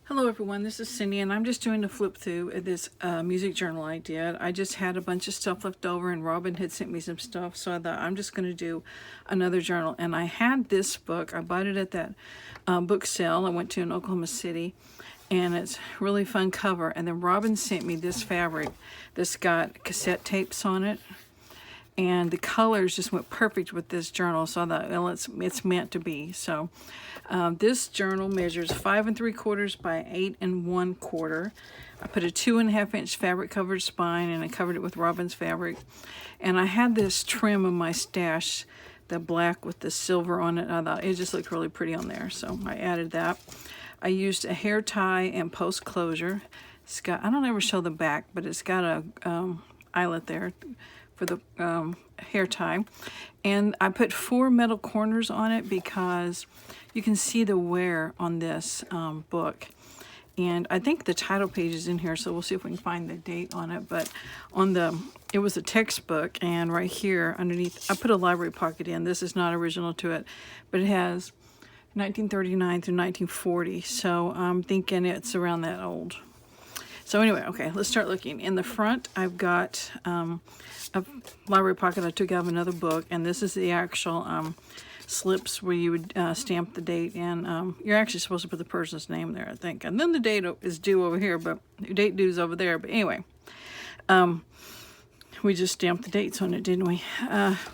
Hello everyone, this is Cindy and I'm just doing a flip through of this music journal I did. I just had a bunch of stuff left over and Robin had sent me some stuff, so I thought I'm just going to do another journal. And I had this book, I bought it at that book sale I went to in Oklahoma City, and it's really fun cover. And then Robin sent me this fabric that's got cassette tapes on it, and the colors just went perfect with this journal, so I thought, well, it's meant to be. So this journal measures 5 3/4 by 8 1/4. I put a 2.5 inch fabric covered spine, and I covered it with Robin's fabric. And I had this trim in my stash, the black with the silver on it. I thought it just looked really pretty on there, so I added that. I used a hair tie and post closure. It's got, I don't ever show the back, but it's got a eyelet there for the hair tie. And I put 4 metal corners on it because you can see the wear on this book. And I think the title page is in here, so we'll see if we can find the date on it. But on it was a textbook, and right here underneath, I put a library pocket in. This is not original to it, but it has 1939 through 1940. So I'm thinking it's around that old. So anyway, okay, let's start looking. In the front, I've got a library pocket I took out of another book, and this is the actual slips where you would stamp the date, and you're actually supposed to put the person's name there, I think. And then the date is due over here, but the date due is over there. But anyway, we just stamped the dates on it, didn't we?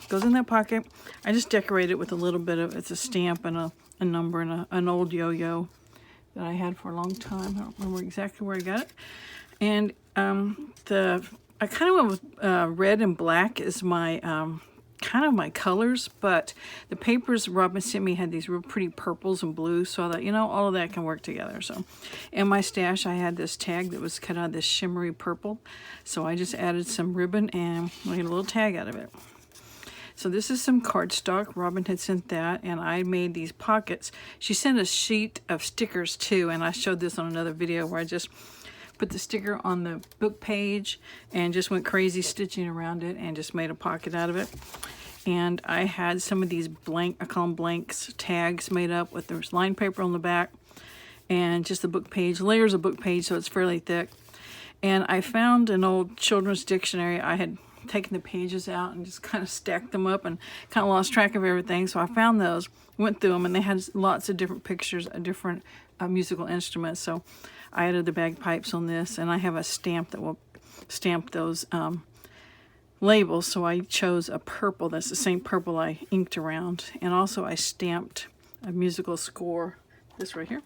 Goes in that pocket. I just decorated it with a little bit of, it's a stamp and a number and an old yo-yo that I had for a long time. I don't remember exactly where I got it. And I kind of went with red and black as my kind of my colors, but the papers Robin sent me had these real pretty purples and blues, so I thought, you know, all of that can work together. So in my stash, I had this tag that was cut out of this shimmery purple, so I just added some ribbon and made a little tag out of it. So this is some cardstock. Robin had sent that, and I made these pockets. She sent a sheet of stickers too, and I showed this on another video where I just put the sticker on the book page and just went crazy stitching around it and just made a pocket out of it. And I had some of these blank, I call them blanks, tags made up with there's lined paper on the back and just the book page, layers of book page, so it's fairly thick. And I found an old children's dictionary. I had taken the pages out and just kind of stacked them up and kind of lost track of everything. So I found those, went through them, and they had lots of different pictures of different musical instruments. So I added the bagpipes on this, and I have a stamp that will stamp those labels. So I chose a purple. That's the same purple I inked around. And also I stamped a musical score, this right here,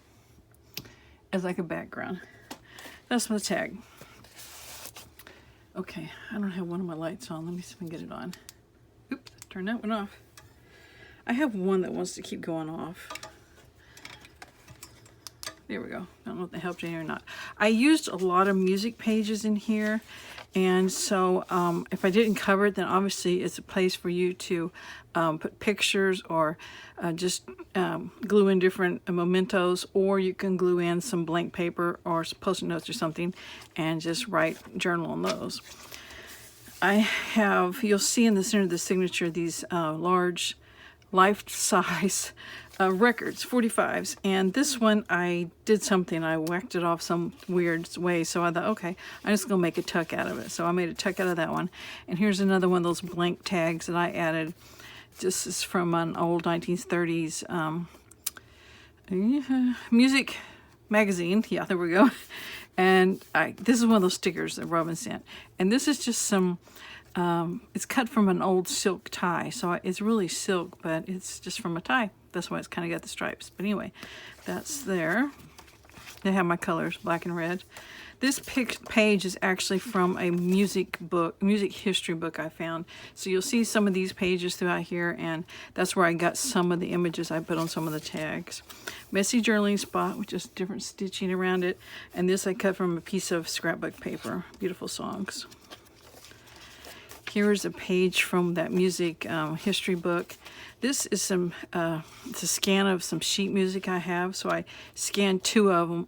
as like a background. That's my tag. Okay, I don't have one of my lights on. Let me see if I can get it on. Oops, turn that one off. I have one that wants to keep going off. There we go. I don't know if that helped you or not. I used a lot of music pages in here, and so if I didn't cover it, then obviously it's a place for you to put pictures or just glue in different mementos, or you can glue in some blank paper or some post-it notes or something and just write journal on those. I have, you'll see in the center of the signature, these large life-size records, 45s, and this one I did something, I whacked it off some weird way, so I thought, okay, I'm just gonna make a tuck out of it. So I made a tuck out of that one. And here's another one of those blank tags that I added. This is from an old 1930s music magazine. Yeah, there we go. And this is one of those stickers that Robin sent, and this is just some it's cut from an old silk tie, so it's really silk, but it's just from a tie. That's why it's kind of got the stripes. But anyway, that's there. They have my colors, black and red. This page is actually from a music history book I found. So you'll see some of these pages throughout here, and that's where I got some of the images I put on some of the tags. Messy journaling spot with just different stitching around it. And this I cut from a piece of scrapbook paper. Beautiful songs. Here's a page from that music history book. This is some, it's a scan of some sheet music I have. So I scanned 2 of them.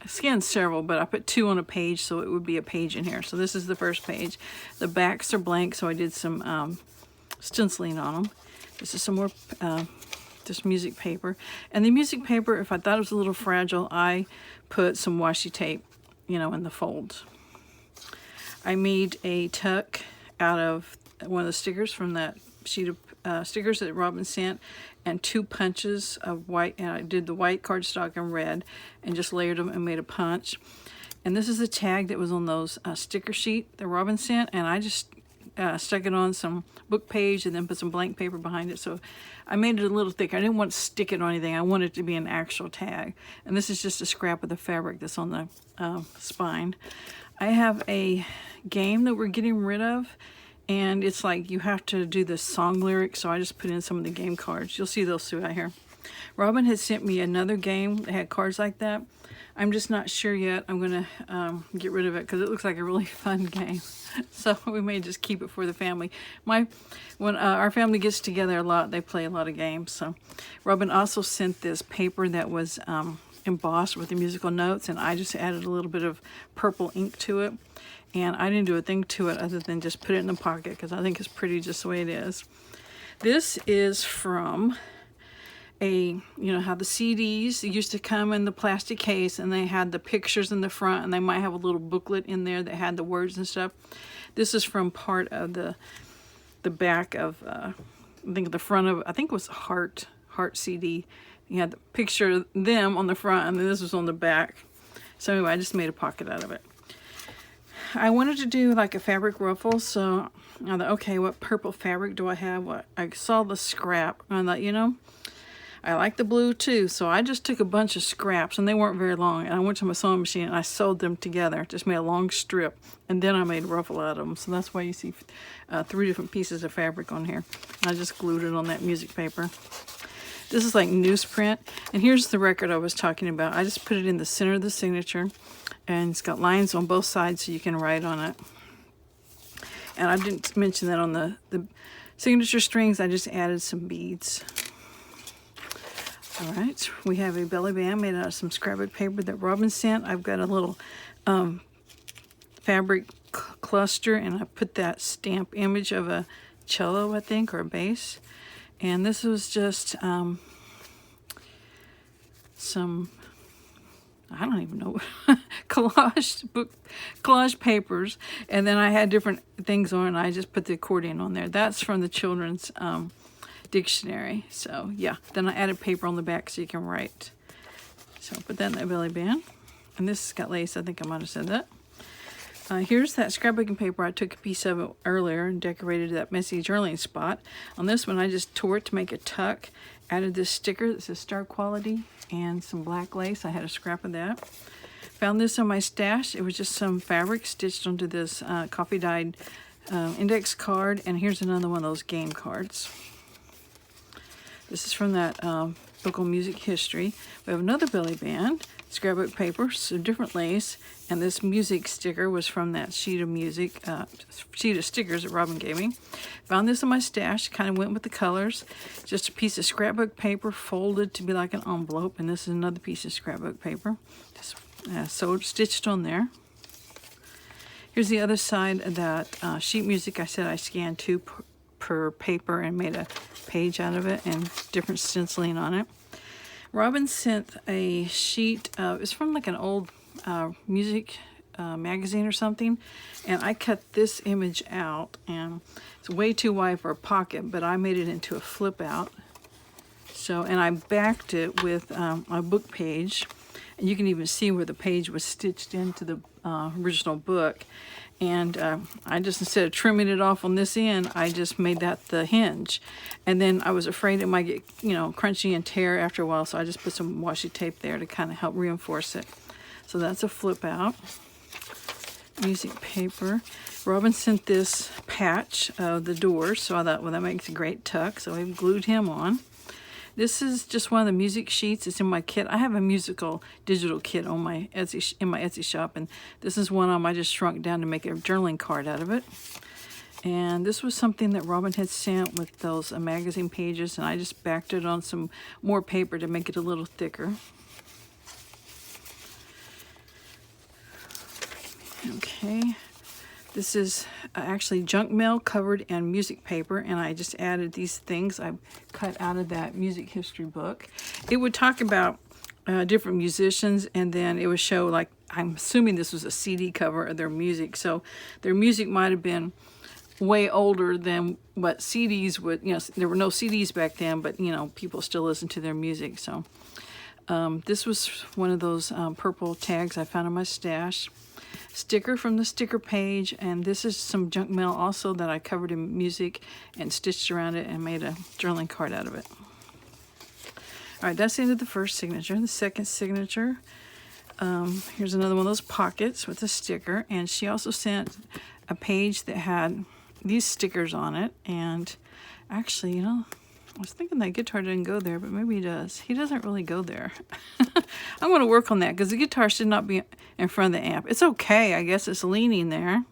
I scanned several, but I put 2 on a page, so it would be a page in here. So this is the first page. The backs are blank, so I did some stenciling on them. This is some more this music paper. And the music paper, if I thought it was a little fragile, I put some washi tape, you know, in the folds. I made a tuck out of one of the stickers from that sheet of stickers that Robin sent, and 2 punches of white, and I did the white cardstock and red and just layered them and made a punch. And this is the tag that was on those sticker sheet that Robin sent, and I just stuck it on some book page and then put some blank paper behind it. So I made it a little thicker. I didn't want to stick it on anything. I wanted it to be an actual tag. And this is just a scrap of the fabric that's on the spine. I have a game that we're getting rid of, and it's like you have to do the song lyrics, so I just put in some of the game cards. You'll see those throughout here. Robin had sent me another game that had cards like that. I'm just not sure yet. I'm going to get rid of it because it looks like a really fun game. So we may just keep it for the family. When our family gets together a lot, they play a lot of games. So Robin also sent this paper that was embossed with the musical notes, and I just added a little bit of purple ink to it. And I didn't do a thing to it other than just put it in the pocket because I think it's pretty just the way it is. This is from you know how the CDs used to come in the plastic case and they had the pictures in the front, and they might have a little booklet in there that had the words and stuff. This is from part of the back of I think the front of, I think it was Heart CD. You had the picture of them on the front, and then this was on the back. So anyway, I just made a pocket out of it. I wanted to do like a fabric ruffle, so I thought, okay, what purple fabric do I have? I saw the scrap, and I thought, you know, I like the blue too, so I just took a bunch of scraps, and they weren't very long, and I went to my sewing machine and I sewed them together, just made a long strip, and then I made a ruffle out of them. So that's why you see 3 different pieces of fabric on here. I just glued it on that music paper. This is like newsprint, and here's the record I was talking about. I just put it in the center of the signature, and it's got lines on both sides so you can write on it. And I didn't mention that on the signature strings, I just added some beads. All right, we have a belly band made out of some scrapbook paper that Robin sent. I've got a little fabric cluster, and I put that stamp image of a cello, I think, or a bass. And this was just some, I don't even know, collage papers. And then I had different things on, and I just put the accordion on there. That's from the children's dictionary. So yeah, then I added paper on the back so you can write. So put that in that belly band. And this has got lace. I think I might have said that. Here's that scrapbooking paper. I took a piece of it earlier and decorated that messy journaling spot. On this one, I just tore it to make a tuck. Added this sticker that says Star Quality and some black lace. I had a scrap of that. Found this on my stash. It was just some fabric stitched onto this coffee dyed index card. And here's another one of those game cards. This is from that book on music history. We have another belly band, scrapbook paper, some different lace, and this music sticker was from that sheet of stickers that Robin gave me. Found this in my stash, kind of went with the colors. Just a piece of scrapbook paper folded to be like an envelope, and this is another piece of scrapbook paper, just stitched on there. Here's the other side of that sheet music. I said I scanned 2 per paper and made a page out of it and different stenciling on it. Robin sent a sheet it's from like an old music magazine or something, and I cut this image out, and it's way too wide for a pocket, but I made it into a flip out. So, and I backed it with a book page, and you can even see where the page was stitched into the original book. And I just, instead of trimming it off on this end, I just made that the hinge. And then I was afraid it might get, you know, crunchy and tear after a while, so I just put some washi tape there to kind of help reinforce it. So that's a flip out. Music paper. Robin sent this patch of the doors, so I thought, well, that makes a great tuck, so I glued him on. This is just one of the music sheets. It's in my kit. I have a musical digital kit on my Etsy shop, and this is one of them I just shrunk down to make a journaling card out of it. And this was something that Robin had sent with those magazine pages, and I just backed it on some more paper to make it a little thicker. Okay. This is actually junk mail covered in music paper, and I just added these things I cut out of that music history book. It would talk about different musicians, and then it would show, like, I'm assuming this was a CD cover of their music, so their music might have been way older than what CDs would, you know, there were no CDs back then, but, you know, people still listen to their music. So this was one of those purple tags I found in my stash. Sticker from the sticker page, and this is some junk mail also that I covered in music and stitched around it and made a journaling card out of it. All right, that's the end of the first signature. The second signature, here's another one of those pockets with a sticker, and she also sent a page that had these stickers on it. And actually, you know, I was thinking that guitar didn't go there, but maybe he does. He doesn't really go there. I'm going to work on that because the guitar should not be in front of the amp. It's okay, I guess it's leaning there.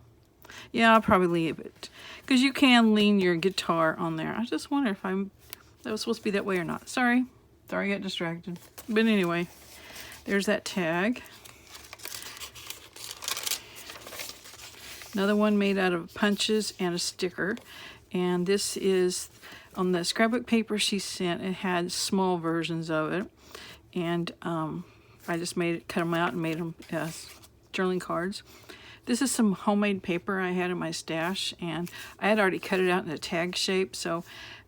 Yeah, I'll probably leave it because you can lean your guitar on there. I just wonder if that was supposed to be that way or not. Sorry, I got distracted. But anyway, there's that tag. Another one made out of punches and a sticker. And this is on the scrapbook paper she sent. It had small versions of it. And I just cut them out and made them journaling cards. This is some homemade paper I had in my stash. And I had already cut it out in a tag shape. So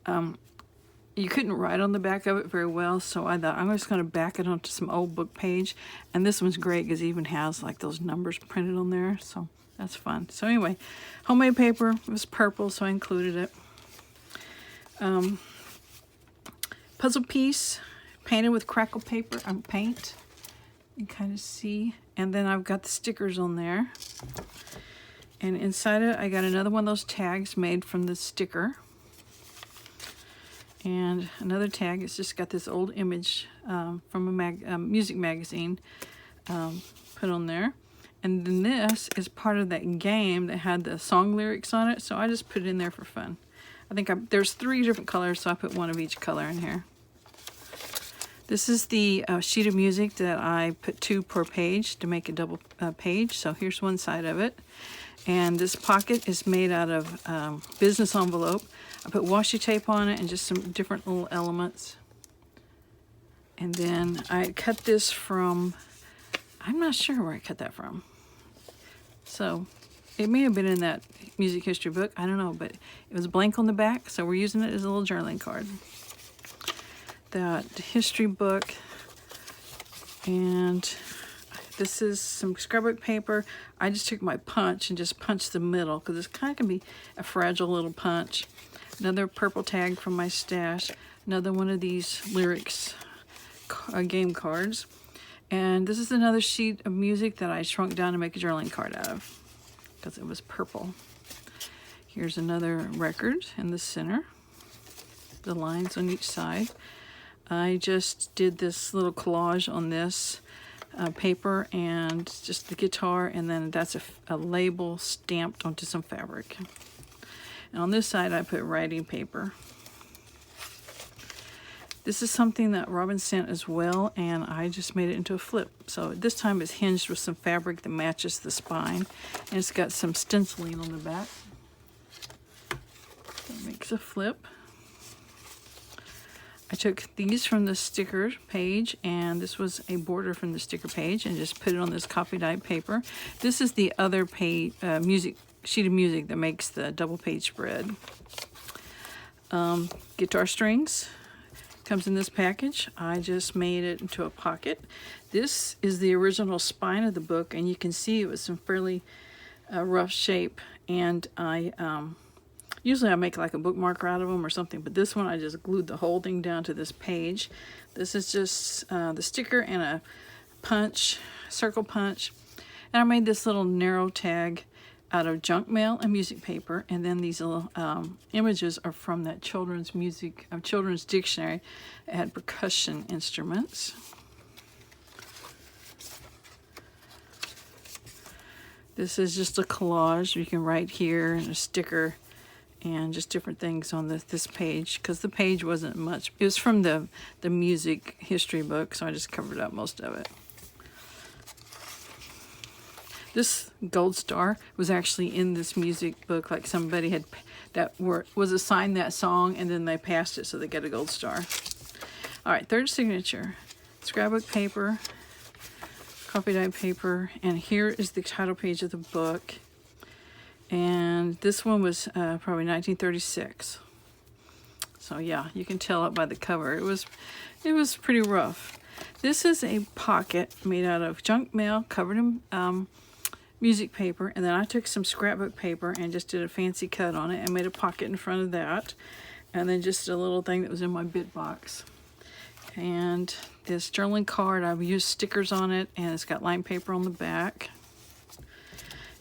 you couldn't write on the back of it very well. So I thought I'm just going to back it onto some old book page. And this one's great because it even has like those numbers printed on there. So that's fun. So anyway, homemade paper. It was purple, so I included it. Puzzle piece painted with crackle paper and paint. You kind of see. And then I've got the stickers on there. And inside it, I got another one of those tags made from the sticker. And another tag. It's just got this old image from a music magazine put on there. And then this is part of that game that had the song lyrics on it, so I just put it in there for fun. I think there's 3 different colors, so I put one of each color in here. This is the sheet of music that I put 2 per page to make a double page, so here's one side of it. And this pocket is made out of business envelope. I put washi tape on it and just some different little elements. And then I cut this from, I'm not sure where I cut that from. So it may have been in that music history book. I don't know, but it was blank on the back, so we're using it as a little journaling card. That history book, and this is some scrapbook paper. I just took my punch and just punched the middle because it's kind of can be a fragile little punch. Another purple tag from my stash. Another one of these lyrics game cards. And this is another sheet of music that I shrunk down to make a journaling card out of because it was purple. Here's another record in the center. The lines on each side. I just did this little collage on this paper and just the guitar, and then that's a label stamped onto some fabric. And on this side I put writing paper. This is something that Robin sent as well, and I just made it into a flip. So this time it's hinged with some fabric that matches the spine, and it's got some stenciling on the back. That makes a flip. I took these from the sticker page, and this was a border from the sticker page, and just put it on this copy dyed paper. This is the other page, sheet of music that makes the double page spread. Guitar strings. Comes in this package. I just made it into a pocket. This is the original spine of the book, and you can see it was some fairly rough shape, and I usually I make like a bookmarker out of them or something, but this one I just glued the whole thing down to this page. This is just the sticker and a punch, circle punch, and I made this little narrow tag out of junk mail and music paper, and then these little images are from that children's dictionary. It had percussion instruments. This is just a collage. You can write here and a sticker and just different things on this page, because the page wasn't much. It was from the music history book, so I just covered up most of it. This gold star was actually in this music book, like somebody had was assigned that song and then they passed it, so they got a gold star. All right, third signature, scrapbook paper, coffee dye paper, and here is the title page of the book. And this one was probably 1936. So yeah, you can tell it by the cover. It was pretty rough. This is a pocket made out of junk mail covered in music paper, and then I took some scrapbook paper and just did a fancy cut on it and made a pocket in front of that, and then just a little thing that was in my bit box. And this journaling card, I've used stickers on it, and it's got lined paper on the back.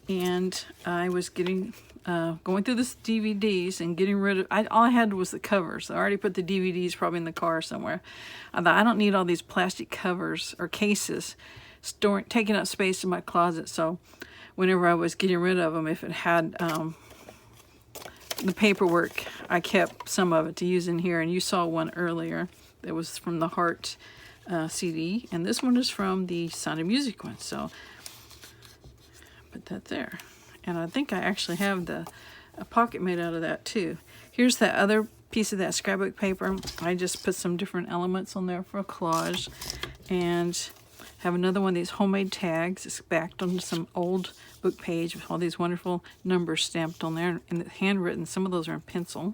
And I was going through the DVDs and getting rid of, all I had was the covers. I already put the DVDs probably in the car somewhere. I thought, I don't need all these plastic covers or cases taking up space in my closet. So whenever I was getting rid of them, if it had the paperwork, I kept some of it to use in here. And you saw one earlier that was from the Heart CD. And this one is from the Sound of Music one. So put that there. And I think I actually have a pocket made out of that too. Here's that other piece of that scrapbook paper. I just put some different elements on there for a collage. And have another one of these homemade tags. It's backed onto some old book page with all these wonderful numbers stamped on there and handwritten. Some of those are in pencil.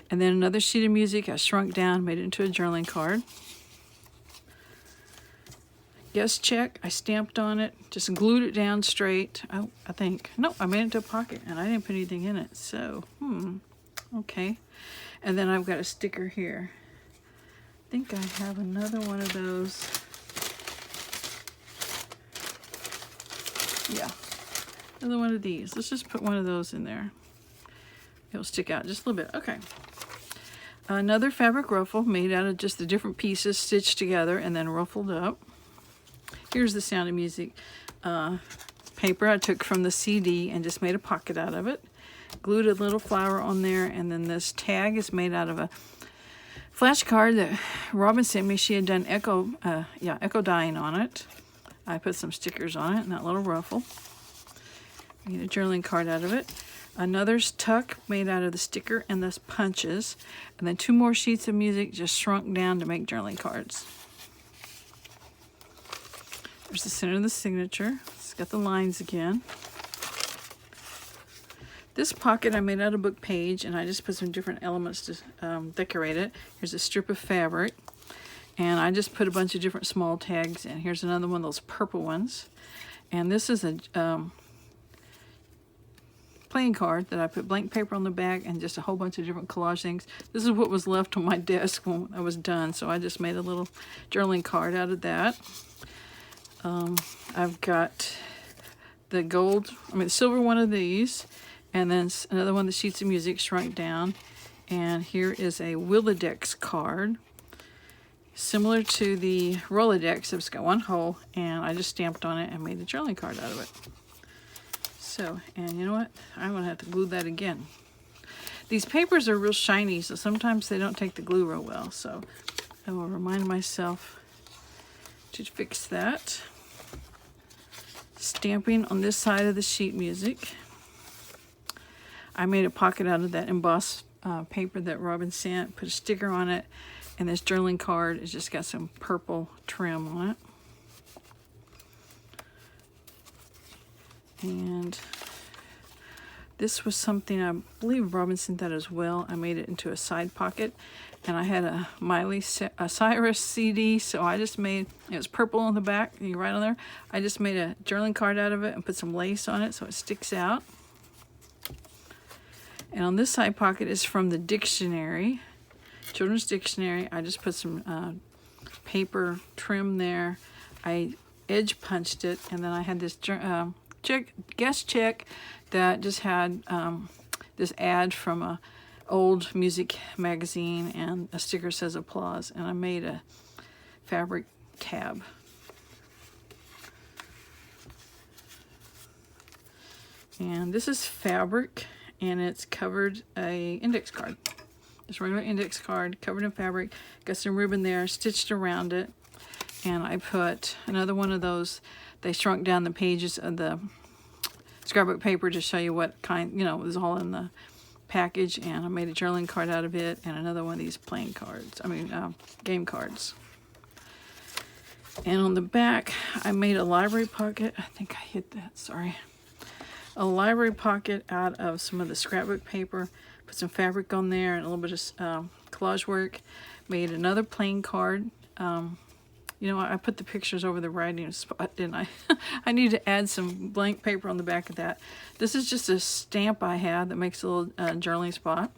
And then another sheet of music I shrunk down, made it into a journaling card. Guest check, I stamped on it, just glued it down straight. Oh, I think, no, I made it into a pocket and I didn't put anything in it. So, okay. And then I've got a sticker here. I think I have another one of those. Yeah, another one of these. Let's just put one of those in there. It'll stick out just a little bit. Okay. Another fabric ruffle made out of just the different pieces stitched together and then ruffled up. Here's the Sound of Music paper I took from the CD and just made a pocket out of it. Glued a little flower on there, and then this tag is made out of a flashcard that Robin sent me. She had done echo dyeing on it. I put some stickers on it and that little ruffle. Made a journaling card out of it. Another's tuck made out of the sticker and the punches. And then 2 more sheets of music just shrunk down to make journaling cards. There's the center of the signature. It's got the lines again. This pocket I made out of book page, and I just put some different elements to decorate it. Here's a strip of fabric, and I just put a bunch of different small tags in. Here's another one of those purple ones. And this is a playing card that I put blank paper on the back and just a whole bunch of different collage things. This is what was left on my desk when I was done, so I just made a little journaling card out of that. I've got the silver one of these, and then another one of the sheets of music shrunk down. And here is a Rolodex card, similar to the Rolodex. It's got one hole, and I just stamped on it and made a journaling card out of it. So, and you know what? I'm going to have to glue that again. These papers are real shiny, so sometimes they don't take the glue real well. So I will remind myself to fix that. Stamping on this side of the sheet music. I made a pocket out of that embossed paper that Robin sent, put a sticker on it, and this journaling card has just got some purple trim on it. And this was something, I believe Robin sent that as well. I made it into a side pocket, and I had a Cyrus CD, so I just made, it was purple on the back, you write on there. I just made a journaling card out of it and put some lace on it so it sticks out. And on this side pocket is from the dictionary, children's dictionary. I just put some paper trim there. I edge punched it, and then I had this guest check that just had this ad from a old music magazine, and a sticker says applause, and I made a fabric tab. And this is fabric, and it's covered a index card. Just regular index card covered in fabric. Got some ribbon there stitched around it. And I put another one of those, they shrunk down the pages of the scrapbook paper to show you what kind, you know, was all in the package. And I made a journaling card out of it, and another one of these playing cards, game cards. And on the back, I made a library pocket. I think I hit that, sorry. A library pocket out of some of the scrapbook paper. Put some fabric on there and a little bit of collage work. Made another playing card. You know, I put the pictures over the writing spot, didn't I? I need to add some blank paper on the back of that. This is just a stamp I had that makes a little journaling spot.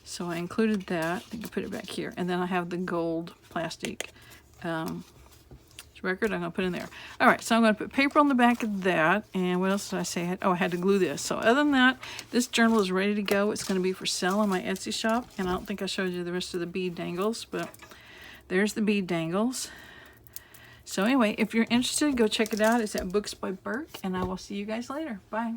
So I included that. I can put it back here. And then I have the gold plastic record I'm going to put in there. All right, so I'm going to put paper on the back of that. And what else did I say? I had to glue this. So other than that, this journal is ready to go. It's going to be for sale on my Etsy shop. And I don't think I showed you the rest of the bead dangles, but there's the bead dangles. So anyway, if you're interested, go check it out. It's at Books by Burke, and I will see you guys later. Bye.